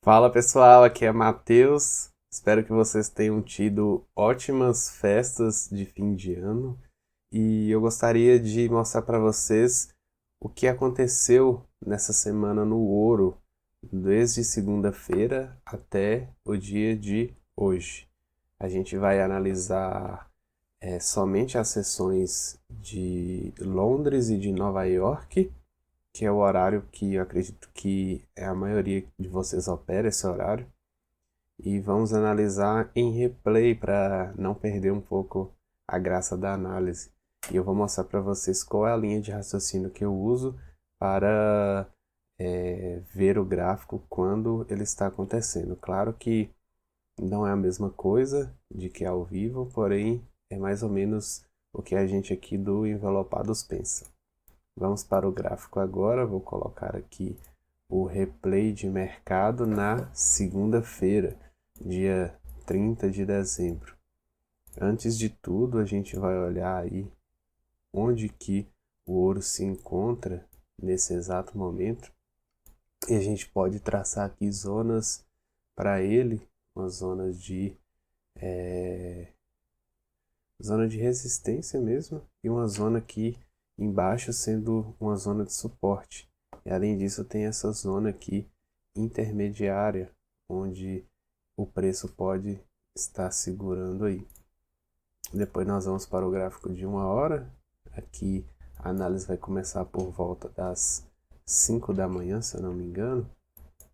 Fala pessoal, aqui é Matheus. Espero que vocês tenham tido ótimas festas de fim de ano e eu gostaria de mostrar para vocês o que aconteceu nessa semana no ouro, desde segunda-feira até o dia de hoje. A gente vai analisar somente as sessões de Londres e de Nova York, que é o horário que eu acredito que a maioria de vocês opera esse horário. E vamos analisar em replay para não perder um pouco a graça da análise. E eu vou mostrar para vocês qual é a linha de raciocínio que eu uso para ver o gráfico quando ele está acontecendo. Claro que não é a mesma coisa de que é ao vivo, porém é mais ou menos o que a gente aqui do Envelopados pensa. Vamos para o gráfico agora. Vou colocar aqui o replay de mercado na segunda-feira, dia 30 de dezembro. Antes de tudo, a gente vai olhar aí onde que o ouro se encontra nesse exato momento. E a gente pode traçar aqui zonas para ele, uma zona de resistência mesmo, e uma zona aqui embaixo sendo uma zona de suporte. E além disso, tem essa zona aqui intermediária, onde o preço pode estar segurando aí. Depois nós vamos para o gráfico de 1 hora. Aqui a análise vai começar por volta das 5 da manhã, se eu não me engano,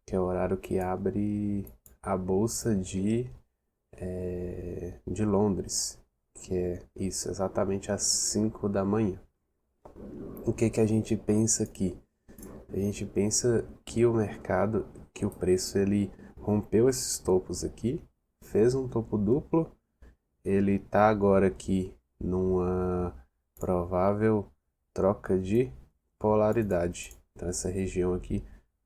que é o horário que abre a bolsa de Londres, que é isso, exatamente às 5 da manhã. O que que a gente pensa aqui? A gente pensa que o mercado, que o preço ele rompeu esses topos aqui, fez um topo duplo, ele está agora aqui numa provável troca de polaridade. Então essa região aqui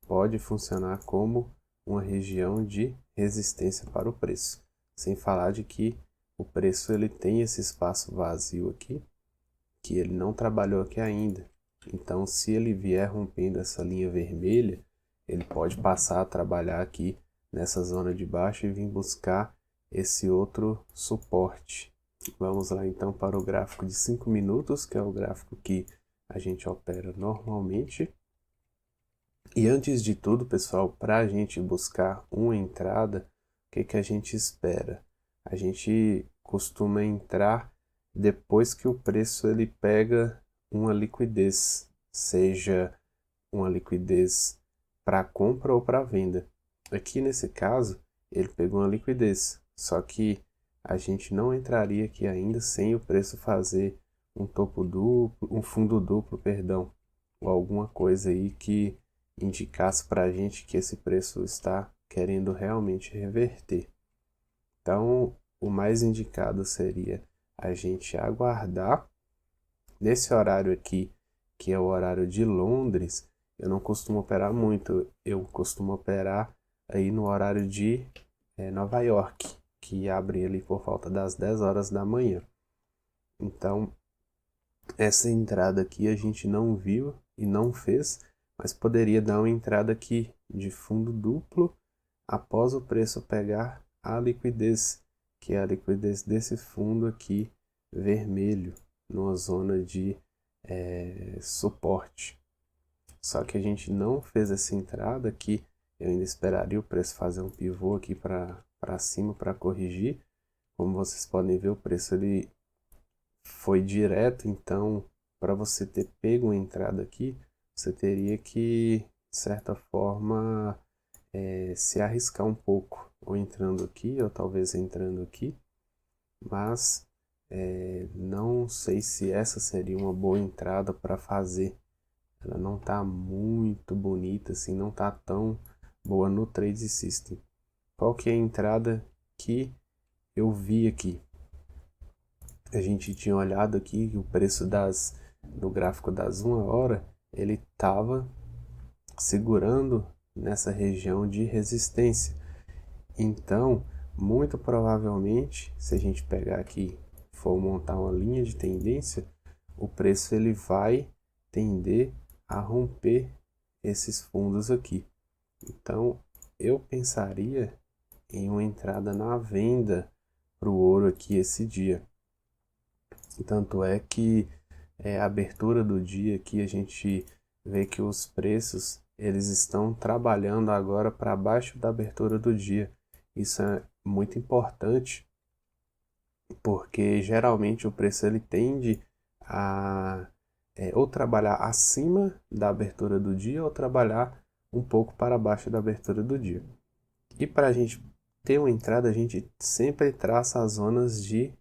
pode funcionar como uma região de resistência para o preço. Sem falar de que o preço ele tem esse espaço vazio aqui, que ele não trabalhou aqui ainda. Então, se ele vier rompendo essa linha vermelha, ele pode passar a trabalhar aqui nessa zona de baixo e vir buscar esse outro suporte. Vamos lá então para o gráfico de 5 minutos, que é o gráfico que a gente opera normalmente. E antes de tudo, pessoal, para a gente buscar uma entrada, o que que a gente espera? A gente costuma entrar depois que o preço ele pega uma liquidez, seja uma liquidez para compra ou para venda. Aqui nesse caso, ele pegou uma liquidez, só que a gente não entraria aqui ainda sem o preço fazer um topo duplo, um fundo duplo, perdão, ou alguma coisa aí que indicasse para a gente que esse preço está querendo realmente reverter. Então, o mais indicado seria a gente aguardar nesse horário aqui, que é o horário de Londres. Eu não costumo operar muito, eu costumo operar aí no horário de Nova York, que abre ali por volta das 10 horas da manhã. Então, essa entrada aqui a gente não viu e não fez, mas poderia dar uma entrada aqui de fundo duplo após o preço pegar a liquidez, que é a liquidez desse fundo aqui vermelho, numa zona de suporte. Só que a gente não fez essa entrada aqui, eu ainda esperaria o preço fazer um pivô aqui para cima para corrigir. Como vocês podem ver, o preço ele foi direto, então para você ter pego uma entrada aqui, você teria que, de certa forma, se arriscar um pouco, ou entrando aqui, ou talvez entrando aqui, mas não sei se essa seria uma boa entrada para fazer. Ela não está muito bonita, assim, não está tão boa no Trade System. Qual que é a entrada que eu vi aqui? A gente tinha olhado aqui que o preço no gráfico das 1 hora, ele estava segurando nessa região de resistência. Então, muito provavelmente, se a gente pegar aqui, for montar uma linha de tendência, o preço ele vai tender a romper esses fundos aqui. Então, eu pensaria em uma entrada na venda para o ouro aqui esse dia. Tanto é que a abertura do dia aqui a gente vê que os preços eles estão trabalhando agora para baixo da abertura do dia. Isso é muito importante porque geralmente o preço ele tende a ou trabalhar acima da abertura do dia ou trabalhar um pouco para baixo da abertura do dia. E para a gente ter uma entrada, a gente sempre traça as zonas de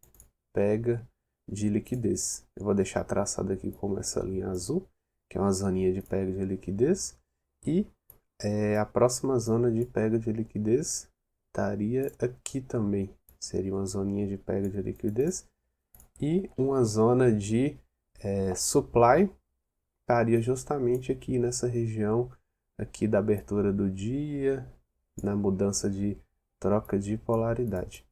pega de liquidez. Eu vou deixar traçado aqui como essa linha azul, que é uma zoninha de pega de liquidez, e a próxima zona de pega de liquidez estaria aqui também. Seria uma zoninha de pega de liquidez e uma zona de supply estaria justamente aqui nessa região aqui da abertura do dia, na mudança de troca de polaridade.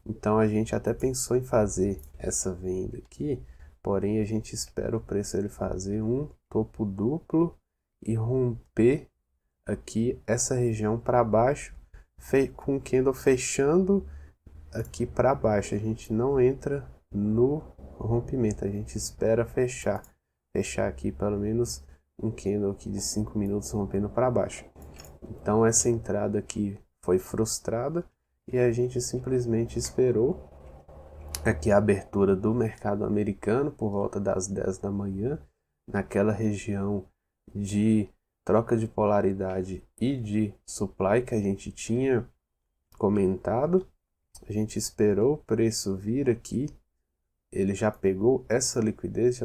Então a gente até pensou em fazer essa venda aqui, porém a gente espera o preço ele fazer um topo duplo e romper aqui essa região para baixo, com o candle fechando aqui para baixo. A gente não entra no rompimento, a gente espera fechar aqui pelo menos um candle aqui de 5 minutos rompendo para baixo. Então essa entrada aqui foi frustrada e a gente simplesmente esperou aqui a abertura do mercado americano por volta das 10 da manhã, naquela região de troca de polaridade e de supply que a gente tinha comentado. A gente esperou o preço vir aqui, ele já pegou essa liquidez,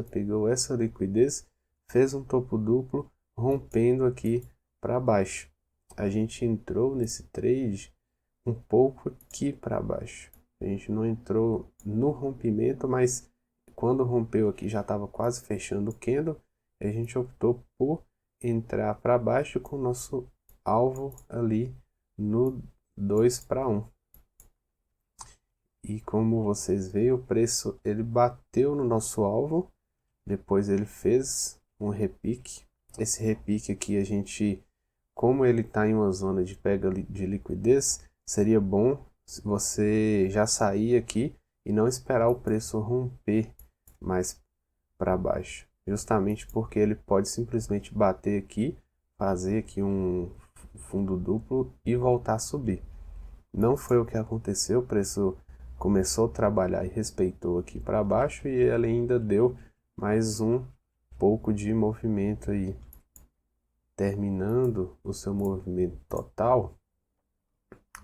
fez um topo duplo, rompendo aqui para baixo. A gente entrou nesse trade um pouco aqui para baixo. A gente não entrou no rompimento, mas quando rompeu aqui já estava quase fechando o candle. A gente optou por entrar para baixo com o nosso alvo ali no 2 para 1. E como vocês veem, o preço ele bateu no nosso alvo, depois ele fez um repique. Esse repique aqui a gente, como ele está em uma zona de pega de liquidez, seria bom se você já sair aqui e não esperar o preço romper mais para baixo, justamente porque ele pode simplesmente bater aqui, fazer aqui um fundo duplo e voltar a subir. Não foi o que aconteceu, o preço começou a trabalhar e respeitou aqui para baixo e ele ainda deu mais um pouco de movimento aí, terminando o seu movimento total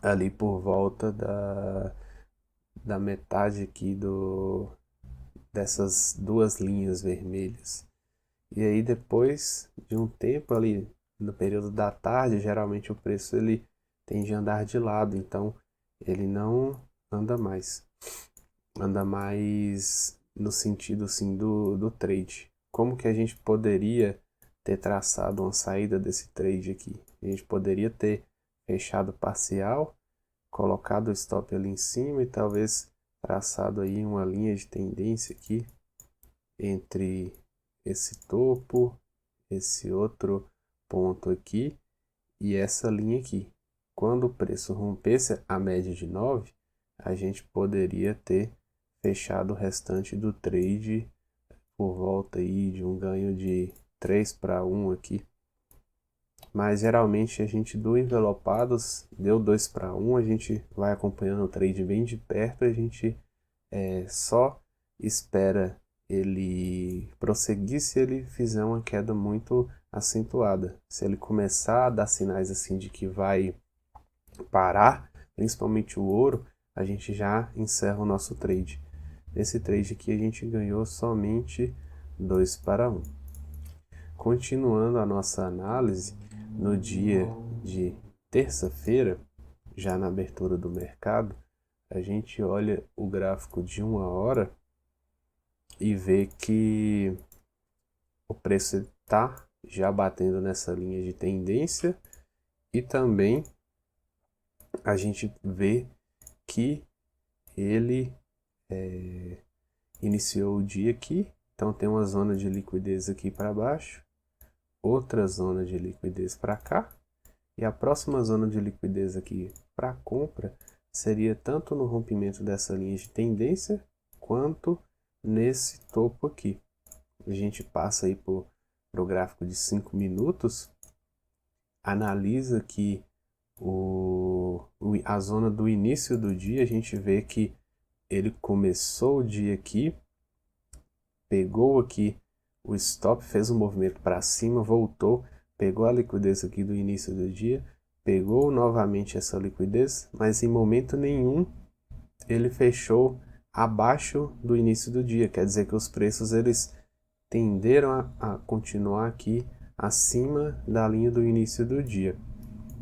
ali por volta da metade aqui dessas duas linhas vermelhas. E aí depois de um tempo ali no período da tarde, geralmente o preço ele tende a andar de lado, então ele não anda mais no sentido assim do trade. Como que a gente poderia ter traçado uma saída desse trade aqui? A gente poderia ter fechado parcial, colocado o stop ali em cima e talvez traçado aí uma linha de tendência aqui entre esse topo, esse outro ponto aqui e essa linha aqui. Quando o preço rompesse a média de 9, a gente poderia ter fechado o restante do trade por volta aí de um ganho de 3 para 1 aqui. Mas geralmente a gente do envelopados deu 2 para 1, a gente vai acompanhando o trade bem de perto, a gente só espera ele prosseguir se ele fizer uma queda muito acentuada. Se ele começar a dar sinais assim de que vai parar, principalmente o ouro, a gente já encerra o nosso trade. Nesse trade aqui a gente ganhou somente 2 para 1. Continuando a nossa análise, no dia de terça-feira, já na abertura do mercado, a gente olha o gráfico de 1 hora e vê que o preço está já batendo nessa linha de tendência e também a gente vê que ele iniciou o dia aqui, então tem uma zona de liquidez aqui para baixo, outra zona de liquidez para cá E a próxima zona de liquidez aqui para compra seria tanto no rompimento dessa linha de tendência, quanto nesse topo aqui. A gente passa aí para o gráfico de 5 minutos, analisa aqui a zona do início do dia, a gente vê que ele começou o dia aqui, pegou aqui o stop, fez um movimento para cima, voltou, pegou a liquidez aqui do início do dia, pegou novamente essa liquidez, mas em momento nenhum ele fechou abaixo do início do dia. Quer dizer que os preços eles tenderam a continuar aqui acima da linha do início do dia.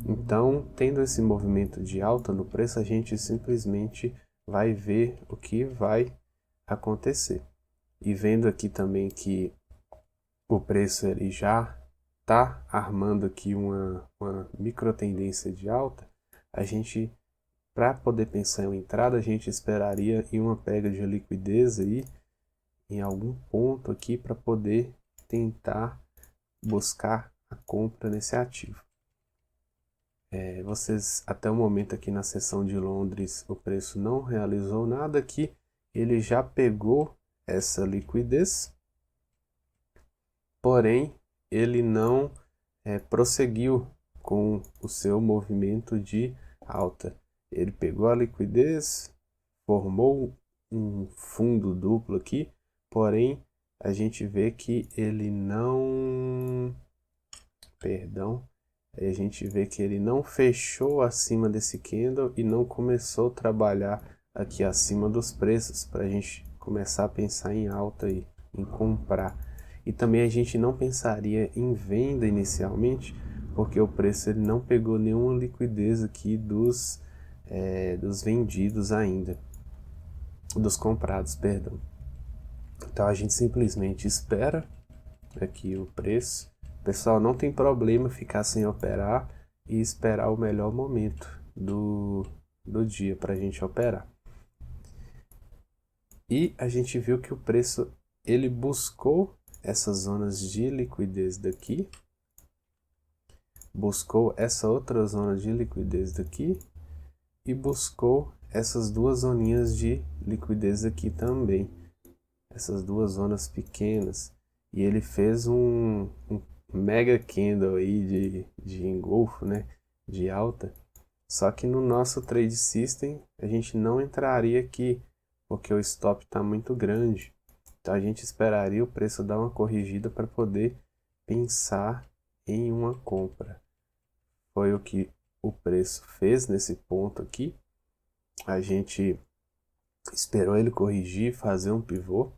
Então, tendo esse movimento de alta no preço, a gente simplesmente vai ver o que vai acontecer. E vendo aqui também que o preço ele já está armando aqui uma micro tendência de alta, a gente, para poder pensar em uma entrada, a gente esperaria em uma pega de liquidez aí em algum ponto aqui para poder tentar buscar a compra nesse ativo. Vocês, até o momento aqui na sessão de Londres, o preço não realizou nada aqui, ele já pegou essa liquidez, porém ele não prosseguiu com o seu movimento de alta. Ele pegou a liquidez, formou um fundo duplo aqui, porém a gente vê que ele não, a gente vê que ele não fechou acima desse candle e não começou a trabalhar aqui acima dos preços para a gente começar a pensar em alta aí, em comprar. E também a gente não pensaria em venda inicialmente, porque o preço ele não pegou nenhuma liquidez aqui dos vendidos ainda, dos comprados, perdão. Então a gente simplesmente espera aqui o preço. Pessoal, não tem problema ficar sem operar e esperar o melhor momento do dia para a gente operar. E a gente viu que o preço ele buscou essas zonas de liquidez daqui, buscou essa outra zona de liquidez daqui e buscou essas duas zoninhas de liquidez aqui também, essas duas zonas pequenas, e ele fez um mega candle aí de engolfo, né, de alta. Só que no nosso trade system a gente não entraria aqui porque o stop está muito grande. Então a gente esperaria o preço dar uma corrigida para poder pensar em uma compra. Foi o que o preço fez nesse ponto aqui. A gente esperou ele corrigir, fazer um pivô.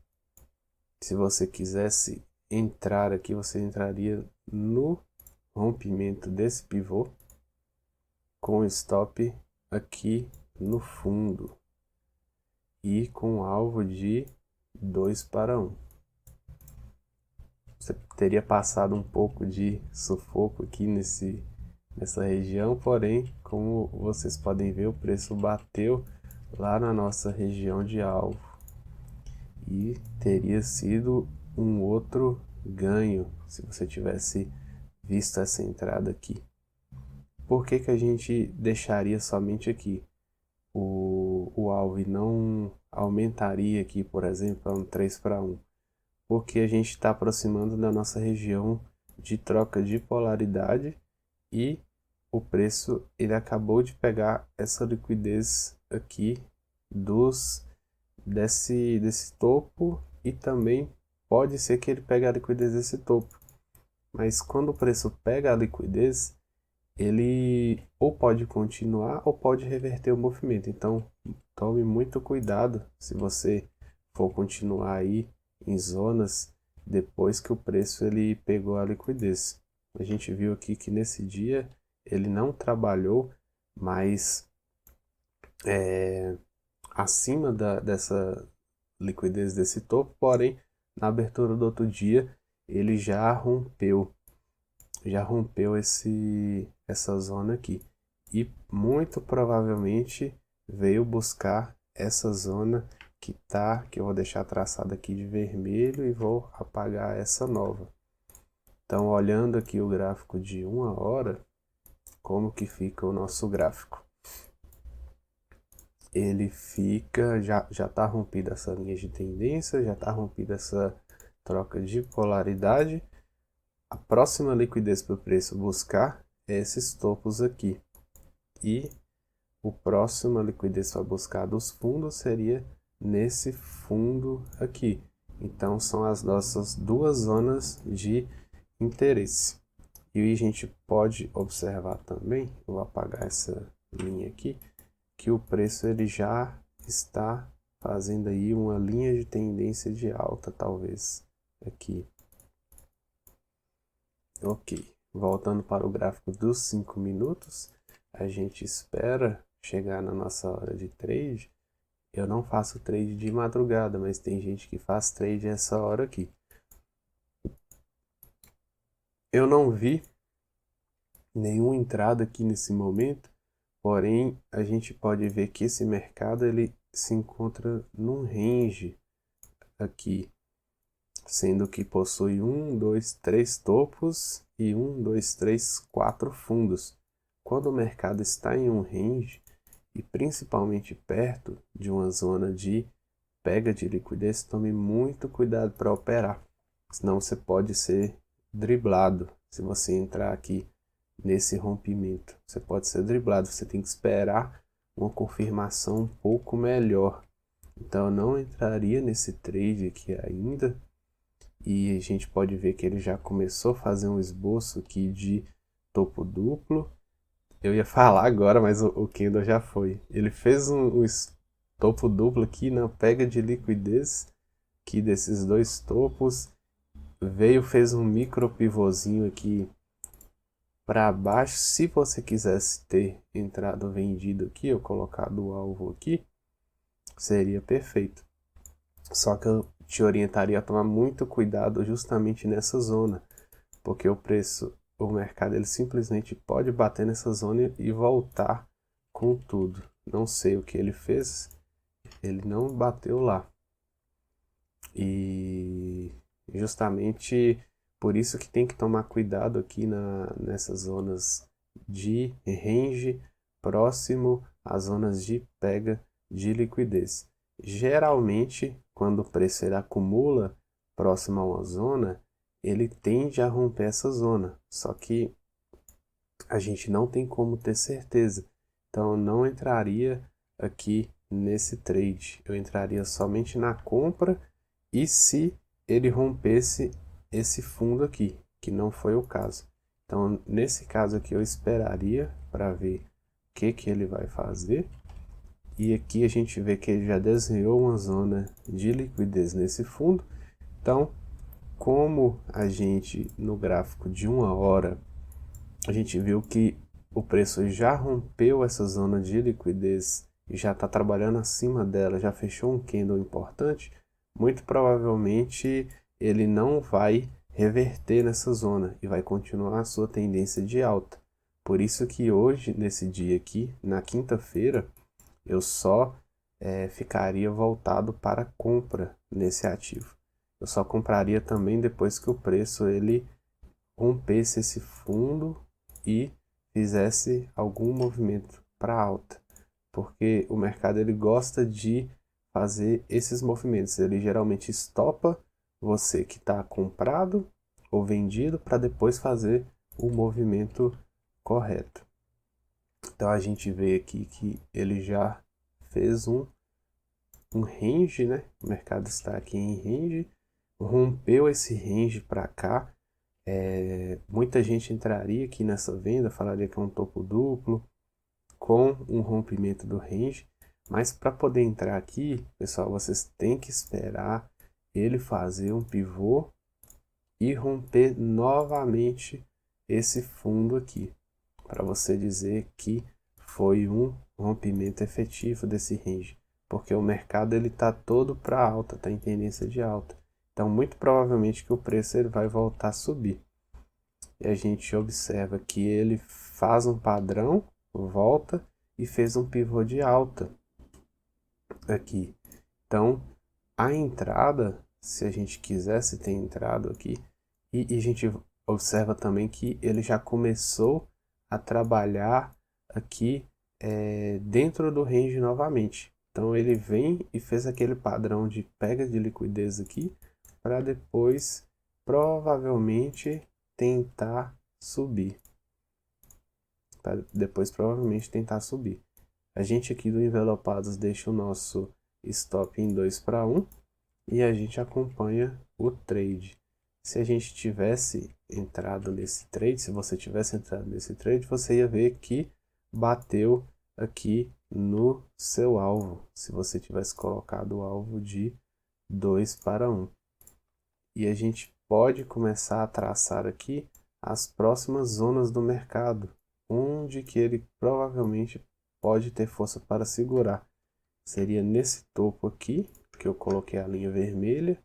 Se você quisesse entrar aqui, você entraria no rompimento desse pivô com o stop aqui no fundo e com alvo de 2 para 1. Você teria passado um pouco de sufoco aqui nessa região, porém, como vocês podem ver, o preço bateu lá na nossa região de alvo e teria sido um outro ganho se você tivesse visto essa entrada aqui. Por que a gente deixaria somente aqui o alvo e não aumentaria aqui, por exemplo, para um 3 para 1? Porque a gente está aproximando da nossa região de troca de polaridade e o preço ele acabou de pegar essa liquidez aqui desse topo, e também pode ser que ele pegue a liquidez desse topo. Mas quando o preço pega a liquidez, ele ou pode continuar ou pode reverter o movimento. Então tome muito cuidado se você for continuar aí em zonas depois que o preço ele pegou a liquidez. A gente viu aqui que nesse dia ele não trabalhou mais acima dessa liquidez desse topo, porém na abertura do outro dia ele já rompeu essa zona aqui e muito provavelmente veio buscar essa zona que eu vou deixar traçada aqui de vermelho e vou apagar essa nova. Então, olhando aqui o gráfico de 1 hora, como que fica o nosso gráfico. Ele fica, já está rompida essa linha de tendência, já está rompida essa troca de polaridade. A próxima liquidez para o preço buscar é esses topos aqui. E a próxima liquidez para buscar dos fundos seria nesse fundo aqui. Então são as nossas duas zonas de interesse. E aí a gente pode observar também, eu vou apagar essa linha aqui, que o preço ele já está fazendo aí uma linha de tendência de alta, talvez, aqui. Ok, voltando para o gráfico dos 5 minutos, a gente espera chegar na nossa hora de trade. Eu não faço trade de madrugada, mas tem gente que faz trade essa hora aqui. Eu não vi nenhuma entrada aqui nesse momento, porém a gente pode ver que esse mercado ele se encontra num range aqui, sendo que possui 1, 2, 3 topos e 1, 2, 3, 4 fundos. Quando o mercado está em um range e principalmente perto de uma zona de pega de liquidez, tome muito cuidado para operar, senão você pode ser driblado. Se você entrar aqui nesse rompimento, você pode ser driblado, você tem que esperar uma confirmação um pouco melhor. Então eu não entraria nesse trade aqui ainda, e a gente pode ver que ele já começou a fazer um esboço aqui de topo duplo. Eu ia falar agora, mas o candle já foi. Ele fez um topo duplo aqui na pega de liquidez, que desses dois topos veio, fez um micro pivôzinho aqui para baixo. Se você quisesse ter entrado vendido aqui, ou colocado o alvo aqui, seria perfeito. Só que eu te orientaria a tomar muito cuidado justamente nessa zona, porque o mercado ele simplesmente pode bater nessa zona e voltar com tudo. Não sei o que ele fez, ele não bateu lá. E justamente por isso que tem que tomar cuidado aqui nessas zonas de range próximo às zonas de pega de liquidez. Geralmente, quando o preço ele acumula próximo a uma zona, ele tende a romper essa zona. Só que a gente não tem como ter certeza. Então, eu não entraria aqui nesse trade. Eu entraria somente na compra e se ele rompesse esse fundo aqui, que não foi o caso. Então, nesse caso aqui, eu esperaria para ver o que ele vai fazer. E aqui a gente vê que ele já desenhou uma zona de liquidez nesse fundo. Então, como a gente no gráfico de 1 hora, a gente viu que o preço já rompeu essa zona de liquidez e já está trabalhando acima dela, já fechou um candle importante, muito provavelmente ele não vai reverter nessa zona e vai continuar a sua tendência de alta. Por isso que hoje, nesse dia aqui, na quinta-feira, eu só ficaria voltado para compra nesse ativo. Eu só compraria também depois que o preço ele rompesse esse fundo e fizesse algum movimento para alta, porque o mercado ele gosta de fazer esses movimentos. Ele geralmente estopa você que está comprado ou vendido para depois fazer o movimento correto. Então a gente vê aqui que ele já fez um range, né? O mercado está aqui em range, rompeu esse range para cá. Muita gente entraria aqui nessa venda, falaria que é um topo duplo com um rompimento do range, mas para poder entrar aqui, pessoal, vocês têm que esperar ele fazer um pivô e romper novamente esse fundo aqui, para você dizer que foi um rompimento efetivo desse range, porque o mercado ele está todo para alta, está em tendência de alta. Então, muito provavelmente que o preço ele vai voltar a subir. E a gente observa que ele faz um padrão, volta e fez um pivô de alta aqui. Então, a entrada, se a gente quisesse ter entrado aqui, e a gente observa também que ele já começou a trabalhar aqui dentro do range novamente. Então ele vem e fez aquele padrão de pega de liquidez aqui para depois provavelmente tentar subir. A gente aqui do Envelopados deixa o nosso stop em 2/1 e a gente acompanha o trade. Se a gente tivesse entrado nesse trade, se você tivesse entrado nesse trade, você ia ver que bateu aqui no seu alvo, se você tivesse colocado o alvo de 2/1. E a gente pode começar a traçar aqui as próximas zonas do mercado, onde que ele provavelmente pode ter força para segurar. Seria nesse topo aqui, que eu coloquei a linha vermelha,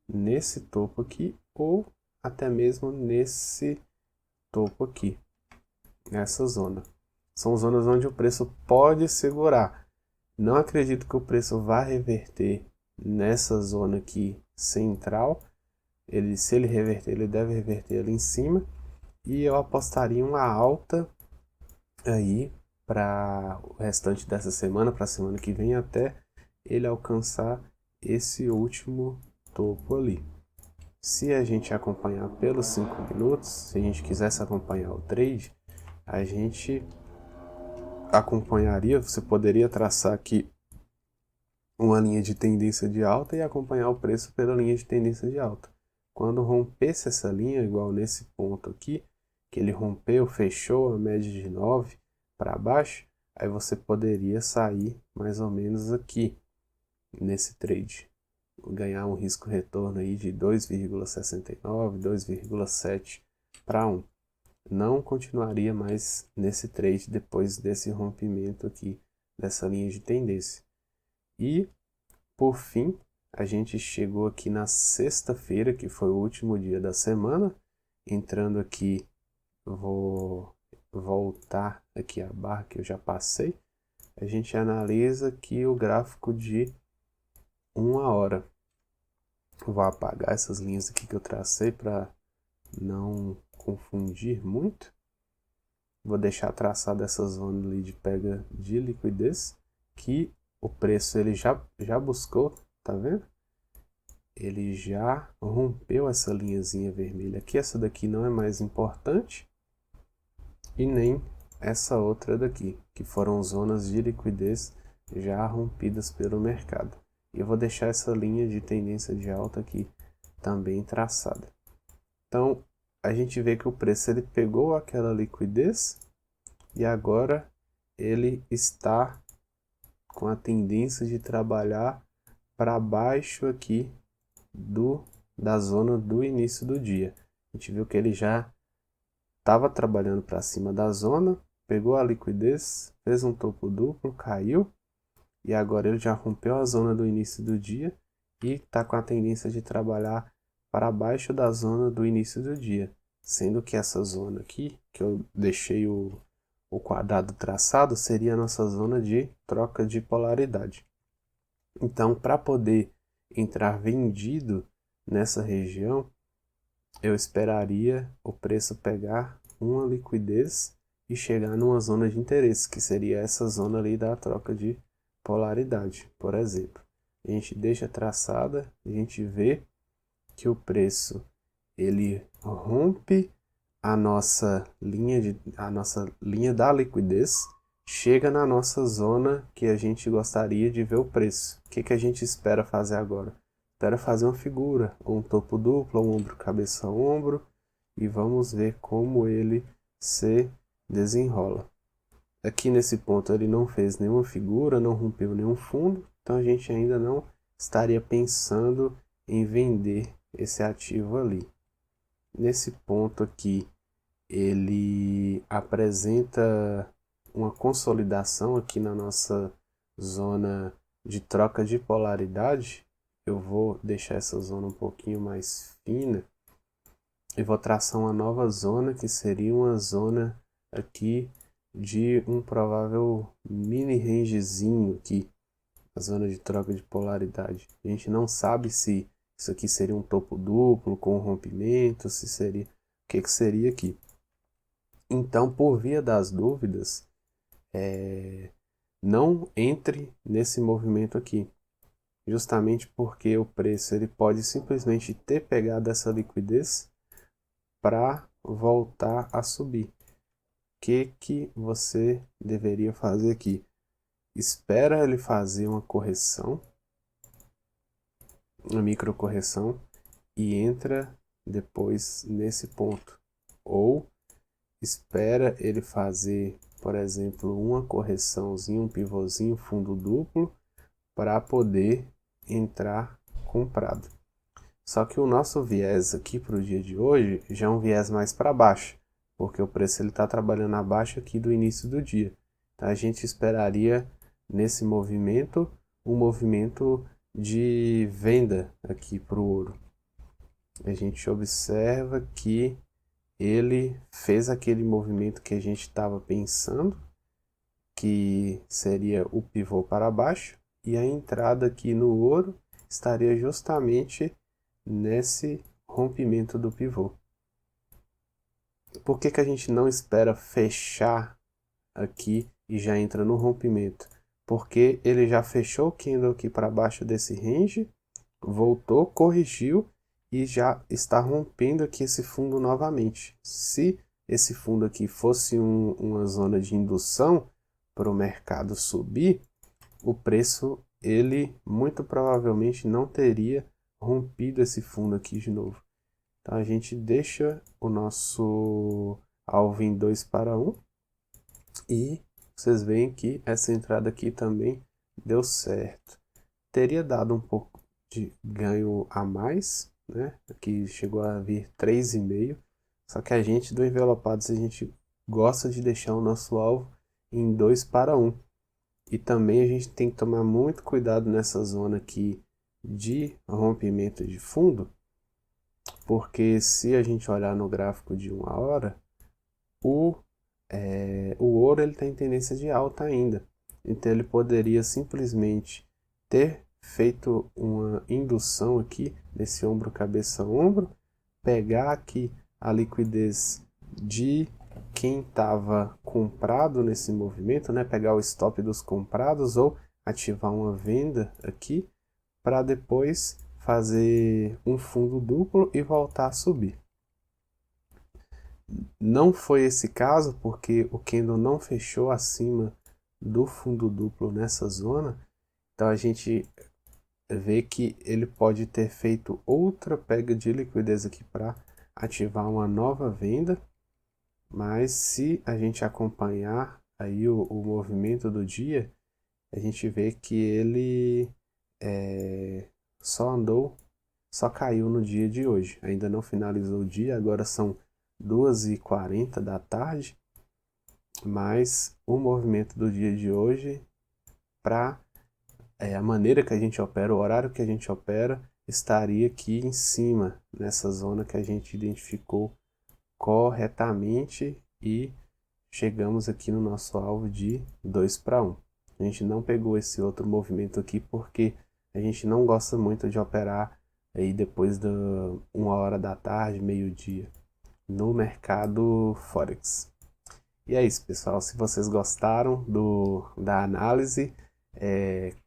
nesse topo aqui, ou até mesmo nesse topo aqui, nessa zona. São zonas onde o preço pode segurar. Não acredito que o preço vá reverter nessa zona aqui central. Se ele reverter, ele deve reverter ali em cima. E eu apostaria uma alta aí para o restante dessa semana, para a semana que vem, até ele alcançar esse último topo ali. Se a gente acompanhar pelos 5 minutos, se a gente quisesse acompanhar o trade, a gente acompanharia, você poderia traçar aqui uma linha de tendência de alta e acompanhar o preço pela linha de tendência de alta. Quando rompesse essa linha, igual nesse ponto aqui, que ele rompeu, fechou a média de 9 para baixo, aí você poderia sair mais ou menos aqui nesse trade, ganhar um risco retorno aí de 2,69, 2,7 para 1. Não continuaria mais nesse trade depois desse rompimento aqui dessa linha de tendência. E por fim, a gente chegou aqui na sexta-feira, que foi o último dia da semana. Entrando aqui, vou voltar aqui a barra que eu já passei. A gente analisa aqui o gráfico de 1 hora. Vou apagar essas linhas aqui que eu tracei para não confundir muito. Vou deixar traçada essa zona ali de pega de liquidez, que o preço ele já buscou, tá vendo? Ele já rompeu essa linhazinha vermelha aqui. Essa daqui não é mais importante e nem essa outra daqui, que foram zonas de liquidez já rompidas pelo mercado. E eu vou deixar essa linha de tendência de alta aqui também traçada. Então, a gente vê que o preço ele pegou aquela liquidez e agora ele está com a tendência de trabalhar para baixo aqui da zona do início do dia. A gente viu que ele já estava trabalhando para cima da zona, pegou a liquidez, fez um topo duplo, caiu e agora ele já rompeu a zona do início do dia e está com a tendência de trabalhar para baixo da zona do início do dia, sendo que essa zona aqui, que eu deixei o quadrado traçado, seria a nossa zona de troca de polaridade. Então, para poder entrar vendido nessa região, eu esperaria o preço pegar uma liquidez e chegar numa zona de interesse, que seria essa zona ali da troca de polaridade, por exemplo. A gente deixa traçada, a gente vê que o preço ele rompe a nossa linha da liquidez, chega na nossa zona que a gente gostaria de ver o preço. O que a gente espera fazer agora? Espera fazer uma figura, ou um topo duplo, ou um ombro, cabeça, ombro, e vamos ver como ele se desenrola. Aqui nesse ponto ele não fez nenhuma figura, não rompeu nenhum fundo, então a gente ainda não estaria pensando em vender esse ativo ali. Nesse ponto aqui, ele apresenta uma consolidação aqui na nossa zona de troca de polaridade. Eu vou deixar essa zona um pouquinho mais fina e vou traçar uma nova zona, que seria uma zona aqui de um provável mini rangezinho aqui, a zona de troca de polaridade. A gente não sabe se isso aqui seria um topo duplo com rompimento, se seria, o que seria aqui. Então, por via das dúvidas, não entre nesse movimento aqui, justamente porque o preço ele pode simplesmente ter pegado essa liquidez para voltar a subir. O que você deveria fazer aqui? Espera ele fazer uma correção, uma microcorreção, e entra depois nesse ponto. Ou espera ele fazer, por exemplo, uma correçãozinha, um pivôzinho, fundo duplo, para poder entrar comprado. Só que o nosso viés aqui para o dia de hoje já é um viés mais para baixo, porque o preço está trabalhando abaixo aqui do início do dia. Então a gente esperaria nesse movimento um movimento de venda aqui para o ouro. A gente observa que ele fez aquele movimento que a gente estava pensando, que seria o pivô para baixo, e a entrada aqui no ouro estaria justamente nesse rompimento do pivô. Por que a gente não espera fechar aqui e já entra no rompimento? Porque ele já fechou o candle aqui para baixo desse range, voltou, corrigiu e já está rompendo aqui esse fundo novamente. Se esse fundo aqui fosse uma zona de indução para o mercado subir, o preço ele muito provavelmente não teria rompido esse fundo aqui de novo. Então a gente deixa o nosso alvo em 2 para 1 e vocês veem que essa entrada aqui também deu certo. Teria dado um pouco de ganho a mais, né? Aqui chegou a vir 3,5, só que a gente do Envelopados a gente gosta de deixar o nosso alvo em 2 para 1. E também a gente tem que tomar muito cuidado nessa zona aqui de rompimento de fundo, porque se a gente olhar no gráfico de 1 hora, o ouro está em tendência de alta ainda. Então ele poderia simplesmente ter feito uma indução aqui nesse ombro, cabeça, ombro, pegar aqui a liquidez de quem estava comprado nesse movimento, né? Pegar o stop dos comprados ou ativar uma venda aqui para depois fazer um fundo duplo e voltar a subir. Não foi esse caso porque o candle não fechou acima do fundo duplo nessa zona, então a gente vê que ele pode ter feito outra pega de liquidez aqui para ativar uma nova venda, mas se a gente acompanhar aí o movimento do dia, a gente vê que ele só caiu no dia de hoje, ainda não finalizou o dia, agora são 2h40 da tarde, mas o movimento do dia de hoje, para a maneira que a gente opera, o horário que a gente opera, estaria aqui em cima, nessa zona que a gente identificou corretamente e chegamos aqui no nosso alvo de 2 para 1. A gente não pegou esse outro movimento aqui porque a gente não gosta muito de operar aí depois da 1 hora da tarde, meio-dia, no mercado Forex. E é isso, pessoal. Se vocês gostaram da análise,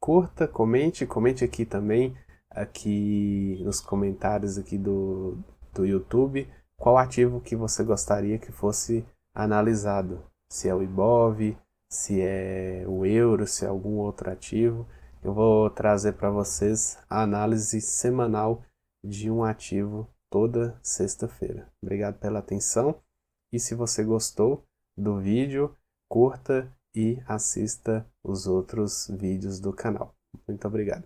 curta, comente aqui também, aqui nos comentários aqui do YouTube, qual ativo que você gostaria que fosse analisado. Se é o IBOV, se é o euro, se é algum outro ativo. Eu vou trazer para vocês a análise semanal de um ativo toda sexta-feira. Obrigado pela atenção e se você gostou do vídeo, curta e assista os outros vídeos do canal. Muito obrigado.